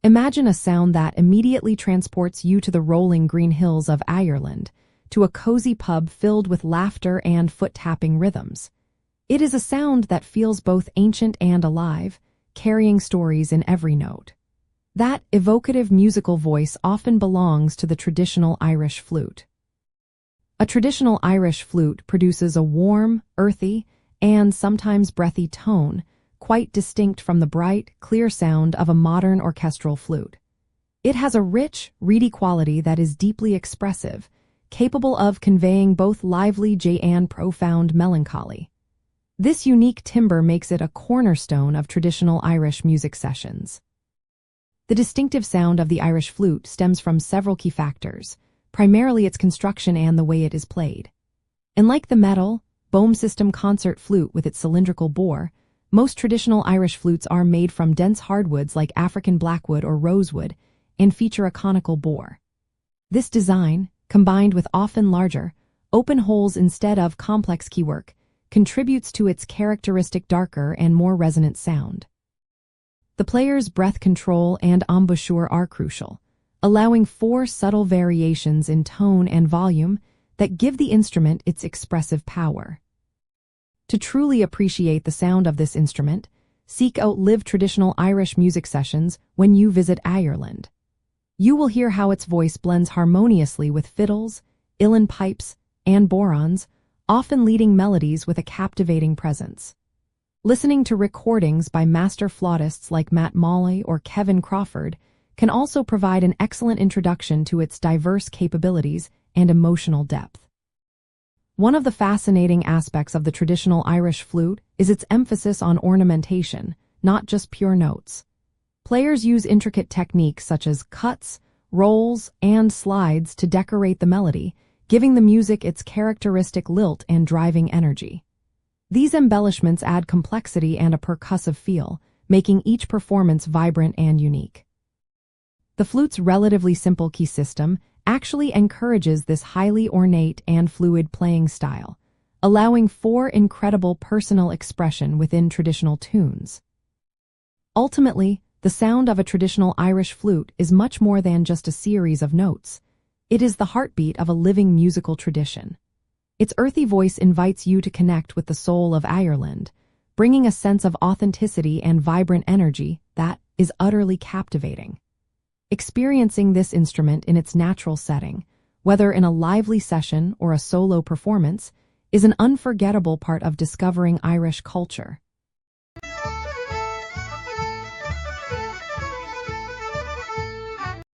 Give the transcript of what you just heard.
Imagine a sound that immediately transports you to the rolling green hills of Ireland, to a cozy pub filled with laughter and foot-tapping rhythms. It is a sound that feels both ancient and alive, carrying stories in every note. That evocative musical voice often belongs to the traditional Irish flute. A traditional Irish flute produces a warm, earthy, and sometimes breathy tone, quite distinct from the bright, clear sound of a modern orchestral flute. It has a rich, reedy quality that is deeply expressive, capable of conveying both lively joy and profound melancholy. This unique timbre makes it a cornerstone of traditional Irish music sessions. The distinctive sound of the Irish flute stems from several key factors, primarily its construction and the way it is played. Unlike the metal, bome system concert flute with its cylindrical bore, most traditional Irish flutes are made from dense hardwoods like African blackwood or rosewood and feature a conical bore. This design, combined with often larger, open holes instead of complex keywork, contributes to its characteristic darker and more resonant sound. The player's breath control and embouchure are crucial, allowing 4 subtle variations in tone and volume that give the instrument its expressive power. To truly appreciate the sound of this instrument, seek out live traditional Irish music sessions when you visit Ireland. You will hear how its voice blends harmoniously with fiddles, uilleann pipes, and borons, often leading melodies with a captivating presence. Listening to recordings by master flautists like Matt Molly or Kevin Crawford can also provide an excellent introduction to its diverse capabilities and emotional depth. One of the fascinating aspects of the traditional Irish flute is its emphasis on ornamentation, not just pure notes. Players use intricate techniques such as cuts, rolls, and slides to decorate the melody, giving the music its characteristic lilt and driving energy. These embellishments add complexity and a percussive feel, making each performance vibrant and unique. The flute's relatively simple key system actually encourages this highly ornate and fluid playing style, allowing for incredible personal expression within traditional tunes. Ultimately, the sound of a traditional Irish flute is much more than just a series of notes. It is the heartbeat of a living musical tradition. Its earthy voice invites you to connect with the soul of Ireland, bringing a sense of authenticity and vibrant energy that is utterly captivating. Experiencing this instrument in its natural setting, whether in a lively session or a solo performance, is an unforgettable part of discovering Irish culture.